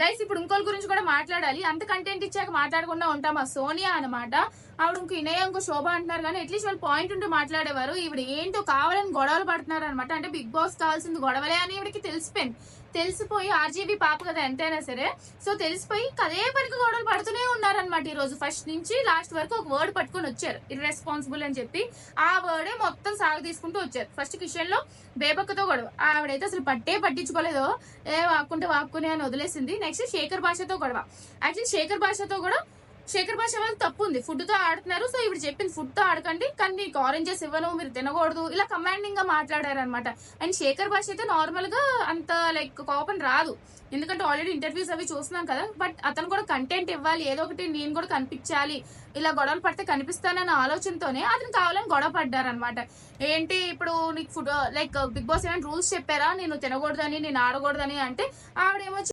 Guys ఇప్పుడు ఇంకోళ్ళ గురించి కూడా మాట్లాడాలి. అంత కంటెంట్ ఇచ్చాక మాట్లాడకుండా ఉంటాం. ఆ సోనియా అనమాట. ఆవిడ ఇంకో ఇనయ ఇంకో శోభ అంటున్నారు కానీ అట్లీస్ట్ వాళ్ళు పాయింట్ ఉంటూ మాట్లాడేవారు. ఈవిడ ఏంటో కావాలని గొడవలు పడుతున్నారు అనమాట. అంటే బిగ్ బాస్ కావాల్సింది గొడవలే అని ఈవిడికి తెలిసిపోయింది. తెలిసిపోయి ఆర్జీబీ పాప కదా ఎంతైనా సరే, సో తెలిసిపోయి అదే పనికి గొడవలు పడుతూనే ఉన్నారనమాట. ఈ రోజు ఫస్ట్ నుంచి లాస్ట్ వరకు ఒక వర్డ్ పట్టుకొని వచ్చారు, ఇర్రెస్పాన్సిబుల్ అని చెప్పి. ఆ వర్డే మొత్తం సాగు తీసుకుంటూ వచ్చారు. ఫస్ట్ కిషన్ లో బేబక్కతో గొడవ, ఆవిడైతే అసలు పట్టించుకోలేదో, ఏ వాక్కుంటే వాక్కునే అని వదిలేసింది. నెక్స్ట్ శేఖర్ భాషతో గొడవ. యాక్చువల్లీ శేఖర్ భాష వాళ్ళకి తప్పు ఉంది, ఫుడ్ తో ఆడుతున్నారు. సో ఇప్పుడు చెప్పింది ఫుడ్ తో ఆడకండి, కానీ నీకు ఆరెంజెస్ ఇవ్వను, మీరు తినకూడదు, ఇలా కమాండింగ్ గా మాట్లాడారు అనమాట. అండ్ శేఖర్ భాష అయితే నార్మల్ గా అంత లైక్ కోపం రాదు, ఎందుకంటే ఆల్రెడీ ఇంటర్వ్యూస్ అవి చూస్తున్నాం కదా. బట్ అతను కూడా కంటెంట్ ఇవ్వాలి, ఏదో ఒకటి నేను కూడా కనిపించాలి, ఇలా గొడవలు పడితే కనిపిస్తానన్న ఆలోచనతోనే అతను కావాలని గొడవ పడ్డారనమాట. ఏంటి ఇప్పుడు నీకు ఫుడ్ లైక్ బిగ్ బాస్ ఏమైనా రూల్స్ చెప్పారా, నేను తినకూడదని నేను ఆడకూడదని అంటే ఆవిడేమో